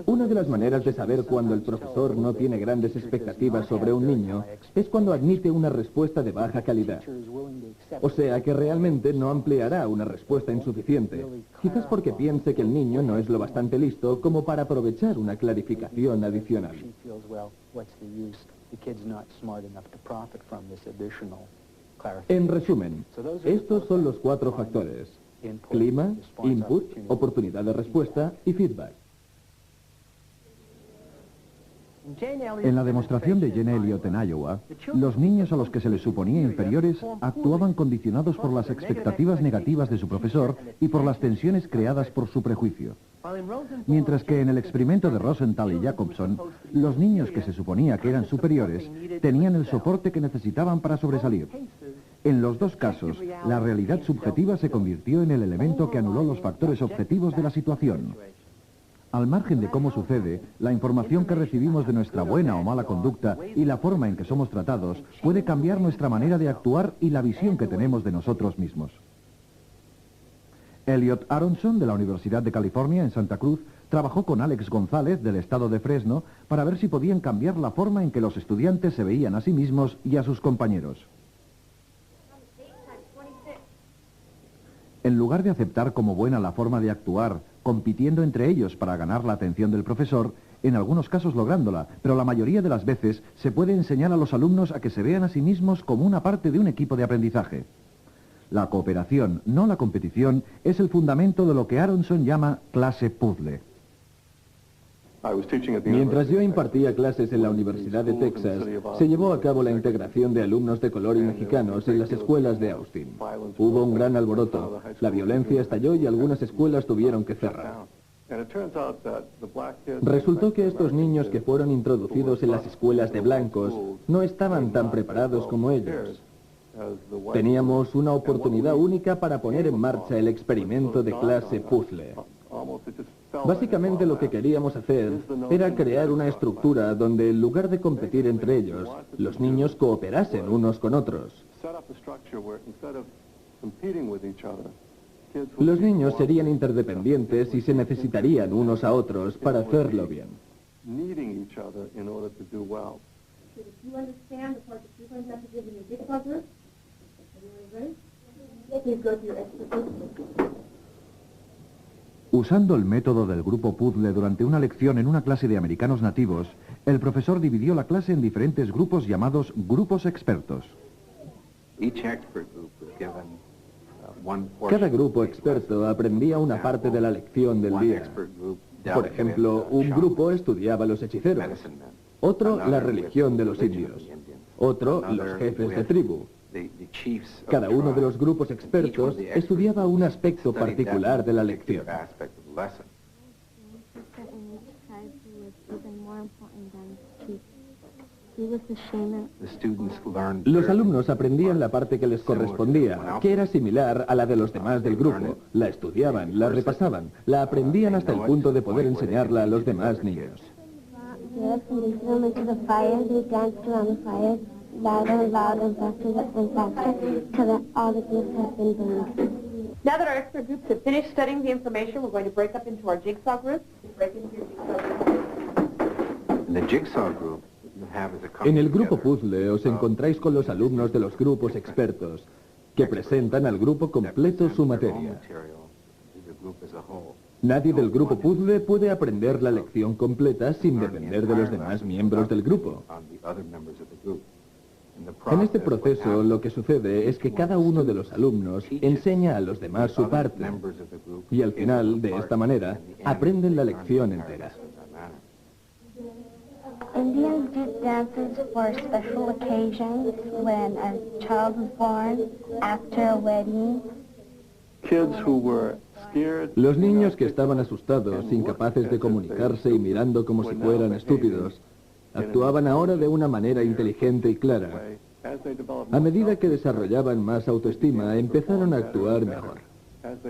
Una de las maneras de saber cuando el profesor no tiene grandes expectativas sobre un niño es cuando admite una respuesta de baja calidad. O sea que realmente no ampliará una respuesta insuficiente, quizás porque piense que el niño no es lo bastante listo como para aprovechar una clarificación adicional. En resumen, estos son los 4 factores: clima, input, oportunidad de respuesta y feedback. En la demostración de Jane Elliott en Iowa, los niños a los que se les suponía inferiores actuaban condicionados por las expectativas negativas de su profesor y por las tensiones creadas por su prejuicio. Mientras que en el experimento de Rosenthal y Jacobson, los niños que se suponía que eran superiores tenían el soporte que necesitaban para sobresalir. En los 2 casos, la realidad subjetiva se convirtió en el elemento que anuló los factores objetivos de la situación. Al margen de cómo sucede, la información que recibimos de nuestra buena o mala conducta y la forma en que somos tratados puede cambiar nuestra manera de actuar y la visión que tenemos de nosotros mismos. Elliot Aronson, de la Universidad de California en Santa Cruz, trabajó con Alex González, del estado de Fresno, para ver si podían cambiar la forma en que los estudiantes se veían a sí mismos y a sus compañeros. En lugar de aceptar como buena la forma de actuar, compitiendo entre ellos para ganar la atención del profesor, en algunos casos lográndola, pero la mayoría de las veces se puede enseñar a los alumnos a que se vean a sí mismos como una parte de un equipo de aprendizaje. La cooperación, no la competición, es el fundamento de lo que Aronson llama clase puzzle. Mientras yo impartía clases en la Universidad de Texas, se llevó a cabo la integración de alumnos de color y mexicanos en las escuelas de Austin. Hubo un gran alboroto, la violencia estalló y algunas escuelas tuvieron que cerrar. Resultó que estos niños que fueron introducidos en las escuelas de blancos no estaban tan preparados como ellos. Teníamos una oportunidad única para poner en marcha el experimento de clase puzzle. Básicamente lo que queríamos hacer era crear una estructura donde en lugar de competir entre ellos, los niños cooperasen unos con otros. Los niños serían interdependientes y se necesitarían unos a otros para hacerlo bien. Usando el método del grupo puzzle durante una lección en una clase de americanos nativos, el profesor dividió la clase en diferentes grupos llamados grupos expertos. Cada grupo experto aprendía una parte de la lección del día. Por ejemplo, un grupo estudiaba los hechiceros, otro la religión de los indios, otro los jefes de tribu. Cada uno de los grupos expertos estudiaba un aspecto particular de la lección. Los alumnos aprendían la parte que les correspondía, que era similar a la de los demás del grupo. La estudiaban, la repasaban, la aprendían hasta el punto de poder enseñarla a los demás niños. Now that our expert groups have finished studying the information, we're going to break up into our jigsaw groups. En el grupo puzzle os encontráis con los alumnos de los grupos expertos, que presentan al grupo completo su materia. Nadie del grupo puzzle puede aprender la lección completa sin depender de los demás miembros del grupo. En este proceso lo que sucede es que cada uno de los alumnos enseña a los demás su parte y al final, de esta manera, aprenden la lección entera. Indians did dances for special occasions, when a child was born, after a wedding. Los niños que estaban asustados, incapaces de comunicarse y mirando como si fueran estúpidos, actuaban ahora de una manera inteligente y clara. A medida que desarrollaban más autoestima, empezaron a actuar mejor.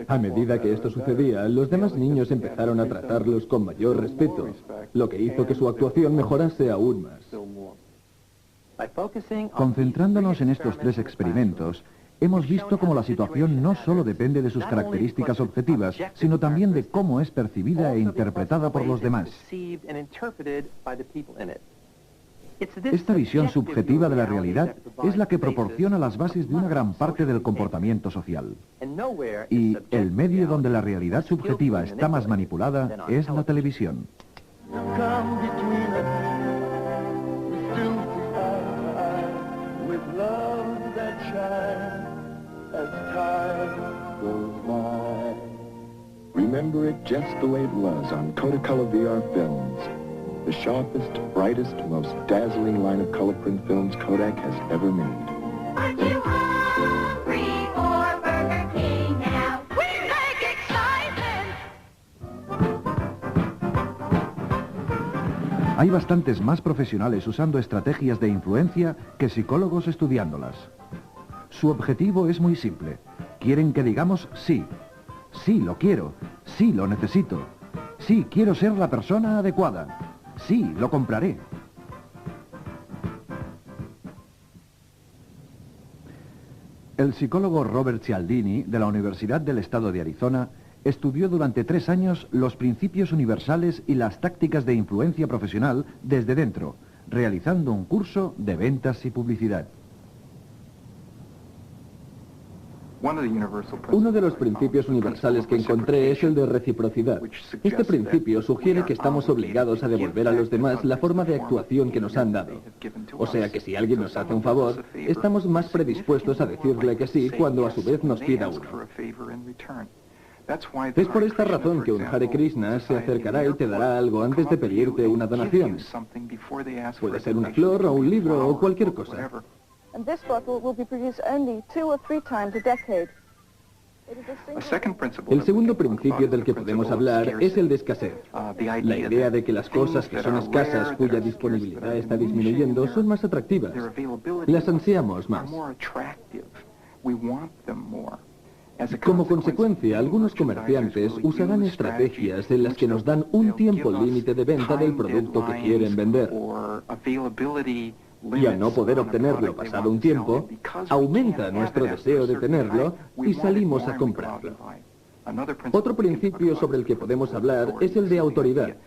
A medida que esto sucedía, los demás niños empezaron a tratarlos con mayor respeto, lo que hizo que su actuación mejorase aún más. Concentrándonos en estos tres experimentos, hemos visto cómo la situación no solo depende de sus características objetivas, sino también de cómo es percibida e interpretada por los demás. Esta visión subjetiva de la realidad es la que proporciona las bases de una gran parte del comportamiento social. Y el medio donde la realidad subjetiva está más manipulada es la televisión. Remember it just the way it was on Kodacolor VR films. The sharpest, brightest, most dazzling line of color print films Kodak has ever made. Aren't you hungry for Burger King now? We make excitement! Hay bastantes más profesionales usando estrategias de influencia que psicólogos estudiándolas. Su objetivo es muy simple. Quieren que digamos sí. Sí, lo quiero. Sí, lo necesito. Sí, quiero ser la persona adecuada. Sí, lo compraré. El psicólogo Robert Cialdini, de la Universidad del Estado de Arizona, estudió durante 3 años los principios universales y las tácticas de influencia profesional desde dentro, realizando un curso de ventas y publicidad. Uno de los principios universales que encontré es el de reciprocidad. Este principio sugiere que estamos obligados a devolver a los demás la forma de actuación que nos han dado. O sea que si alguien nos hace un favor, estamos más predispuestos a decirle que sí cuando a su vez nos pida uno. Es por esta razón que un Hare Krishna se acercará y te dará algo antes de pedirte una donación. Puede ser una flor o un libro o cualquier cosa. And this bottle will be produced only 2 or 3 times a decade. El segundo principio del que podemos hablar es el de escasez. La idea de que las cosas que son escasas, cuya disponibilidad está disminuyendo, son más atractivas. Las ansiamos más. Como consecuencia, algunos comerciantes usarán estrategias en las que nos dan un tiempo límite de venta del producto que quieren vender. Y al no poder obtenerlo pasado un tiempo, aumenta nuestro deseo de tenerlo y salimos a comprarlo. Otro principio sobre el que podemos hablar es el de autoridad.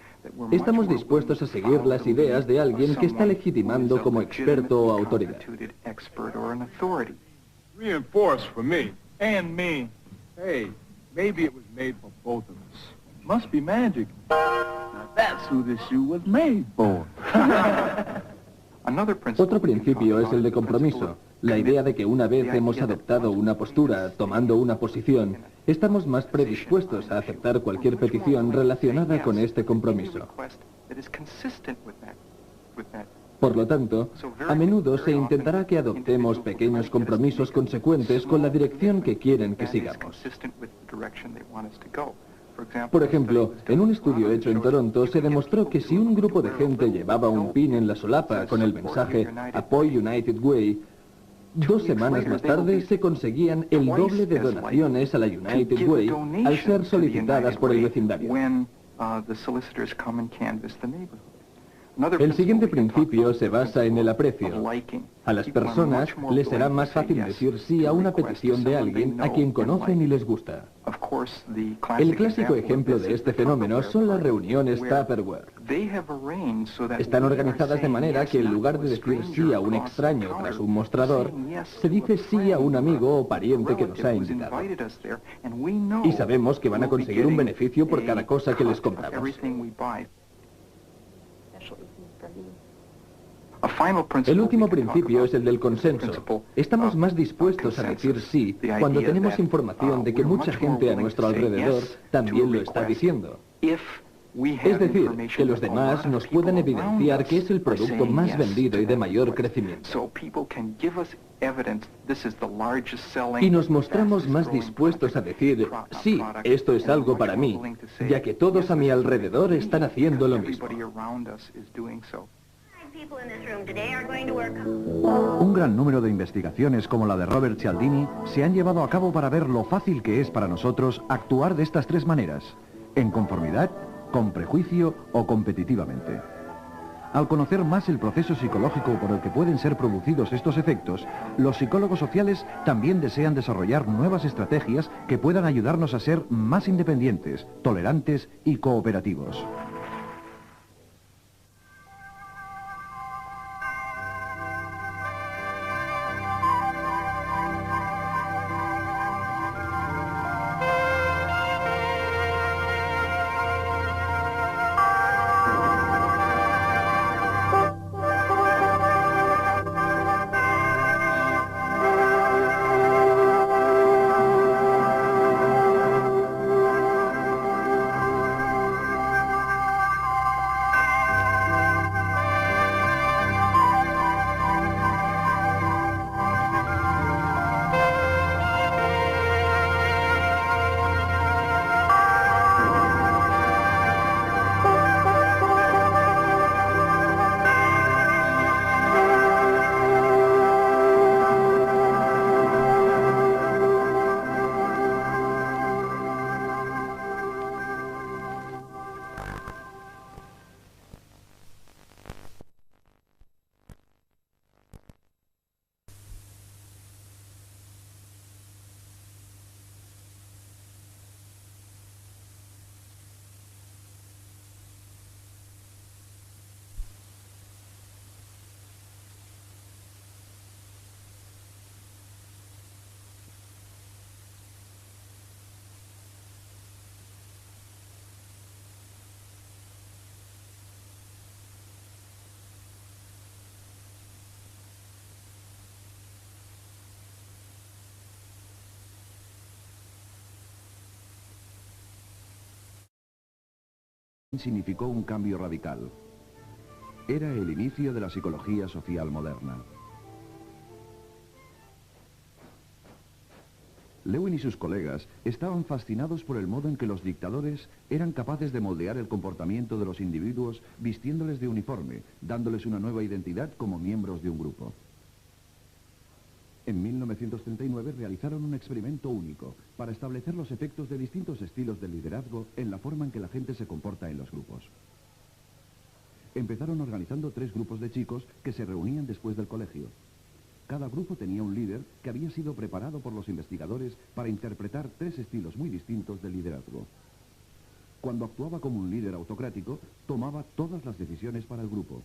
Estamos dispuestos a seguir las ideas de alguien que está legitimando como experto o autoridad. Reinforced for me and me. Hey, maybe it was made for both of us. Must be magic. Now that's who this shoe was made for. Otro principio es el de compromiso, la idea de que una vez hemos adoptado una postura, tomando una posición, estamos más predispuestos a aceptar cualquier petición relacionada con este compromiso. Por lo tanto, a menudo se intentará que adoptemos pequeños compromisos consecuentes con la dirección que quieren que sigamos. Por ejemplo, en un estudio hecho en Toronto se demostró que si un grupo de gente llevaba un pin en la solapa con el mensaje Apoy United Way, 2 semanas más tarde se conseguían el doble de donaciones a la United Way al ser solicitadas por el vecindario. El siguiente principio se basa en el aprecio. A las personas les será más fácil decir sí a una petición de alguien a quien conocen y les gusta. El clásico ejemplo de este fenómeno son las reuniones Tupperware. Están organizadas de manera que en lugar de decir sí a un extraño tras un mostrador, se dice sí a un amigo o pariente que nos ha invitado. Y sabemos que van a conseguir un beneficio por cada cosa que les compramos. El último principio es el del consenso. Estamos más dispuestos a decir sí cuando tenemos información de que mucha gente a nuestro alrededor también lo está diciendo. Es decir, que los demás nos pueden evidenciar que es el producto más vendido y de mayor crecimiento. Y nos mostramos más dispuestos a decir, sí, esto es algo para mí, ya que todos a mi alrededor están haciendo lo mismo. Un gran número de investigaciones como la de Robert Cialdini se han llevado a cabo para ver lo fácil que es para nosotros actuar de estas 3 maneras: en conformidad, con prejuicio o competitivamente. Al conocer más el proceso psicológico por el que pueden ser producidos estos efectos, los psicólogos sociales también desean desarrollar nuevas estrategias que puedan ayudarnos a ser más independientes, tolerantes y cooperativos. Significó un cambio radical. Era el inicio de la psicología social moderna. Lewin y sus colegas estaban fascinados por el modo en que los dictadores eran capaces de moldear el comportamiento de los individuos vistiéndoles de uniforme, dándoles una nueva identidad como miembros de un grupo. En 1939 realizaron un experimento único para establecer los efectos de distintos estilos de liderazgo en la forma en que la gente se comporta en los grupos. Empezaron organizando 3 grupos de chicos que se reunían después del colegio. Cada grupo tenía un líder que había sido preparado por los investigadores para interpretar 3 estilos muy distintos de liderazgo. Cuando actuaba como un líder autocrático, tomaba todas las decisiones para el grupo.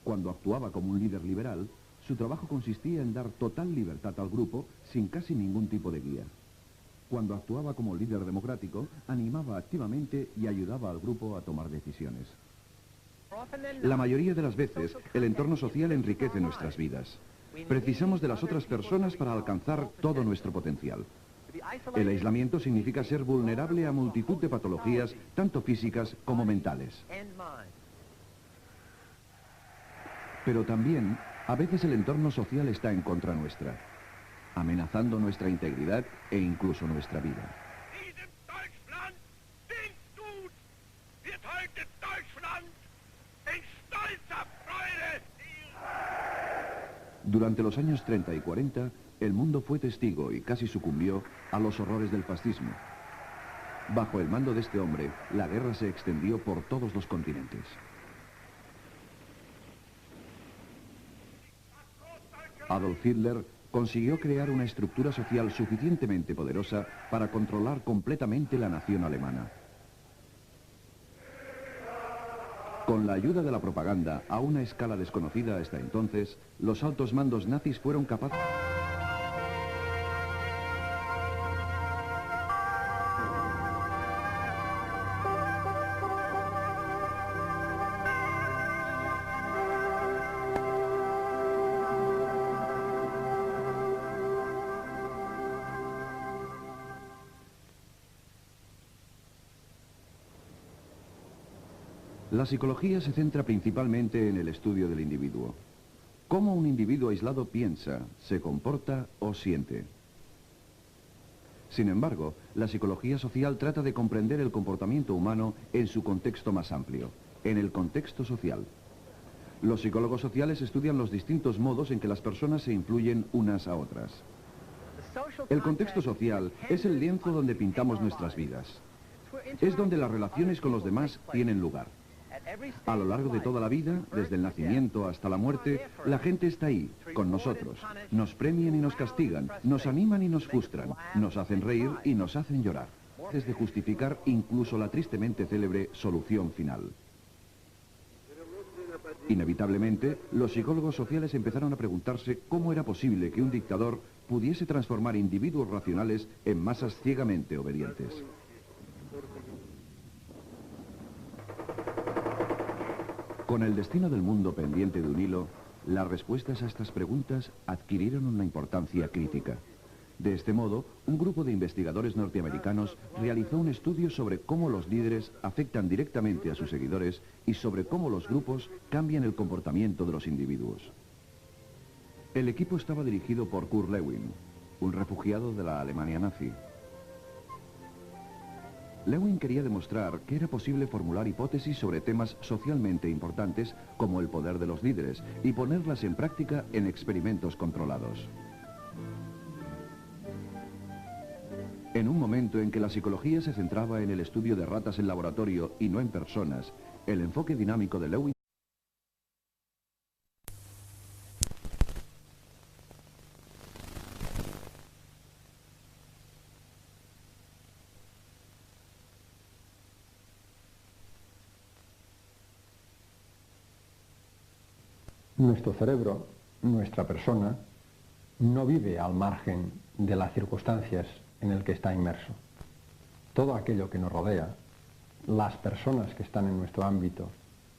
Cuando actuaba como un líder liberal, su trabajo consistía en dar total libertad al grupo sin casi ningún tipo de guía. Cuando actuaba como líder democrático, animaba activamente y ayudaba al grupo a tomar decisiones. La mayoría de las veces, el entorno social enriquece nuestras vidas. Precisamos de las otras personas para alcanzar todo nuestro potencial. El aislamiento significa ser vulnerable a multitud de patologías, tanto físicas como mentales. Pero también, a veces el entorno social está en contra nuestra, amenazando nuestra integridad e incluso nuestra vida. Durante los años 30 y 40, el mundo fue testigo y casi sucumbió a los horrores del fascismo. Bajo el mando de este hombre, la guerra se extendió por todos los continentes. Adolf Hitler consiguió crear una estructura social suficientemente poderosa para controlar completamente la nación alemana. Con la ayuda de la propaganda, a una escala desconocida hasta entonces, los altos mandos nazis fueron capaces... La psicología se centra principalmente en el estudio del individuo. Cómo un individuo aislado piensa, se comporta o siente. Sin embargo, la psicología social trata de comprender el comportamiento humano en su contexto más amplio, en el contexto social. Los psicólogos sociales estudian los distintos modos en que las personas se influyen unas a otras. El contexto social es el lienzo donde pintamos nuestras vidas. Es donde las relaciones con los demás tienen lugar. A lo largo de toda la vida, desde el nacimiento hasta la muerte, la gente está ahí, con nosotros. Nos premian y nos castigan, nos animan y nos frustran, nos hacen reír y nos hacen llorar. Es de justificar incluso la tristemente célebre solución final. Inevitablemente, los psicólogos sociales empezaron a preguntarse cómo era posible que un dictador pudiese transformar individuos racionales en masas ciegamente obedientes. Con el destino del mundo pendiente de un hilo, las respuestas a estas preguntas adquirieron una importancia crítica. De este modo, un grupo de investigadores norteamericanos realizó un estudio sobre cómo los líderes afectan directamente a sus seguidores y sobre cómo los grupos cambian el comportamiento de los individuos. El equipo estaba dirigido por Kurt Lewin, un refugiado de la Alemania nazi. Lewin quería demostrar que era posible formular hipótesis sobre temas socialmente importantes como el poder de los líderes y ponerlas en práctica en experimentos controlados. En un momento en que la psicología se centraba en el estudio de ratas en laboratorio y no en personas, el enfoque dinámico de Lewin Nuestro cerebro, nuestra persona, no vive al margen de las circunstancias en el que está inmerso. Todo aquello que nos rodea, las personas que están en nuestro ámbito,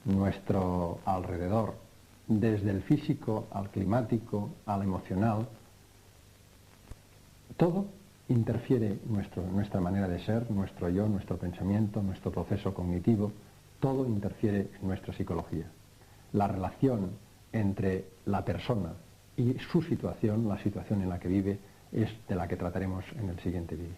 nuestro alrededor, desde el físico al climático, al emocional, todo interfiere nuestra manera de ser, nuestro yo, nuestro pensamiento, nuestro proceso cognitivo, todo interfiere en nuestra psicología. La relación entre la persona y su situación, la situación en la que vive, es de la que trataremos en el siguiente vídeo.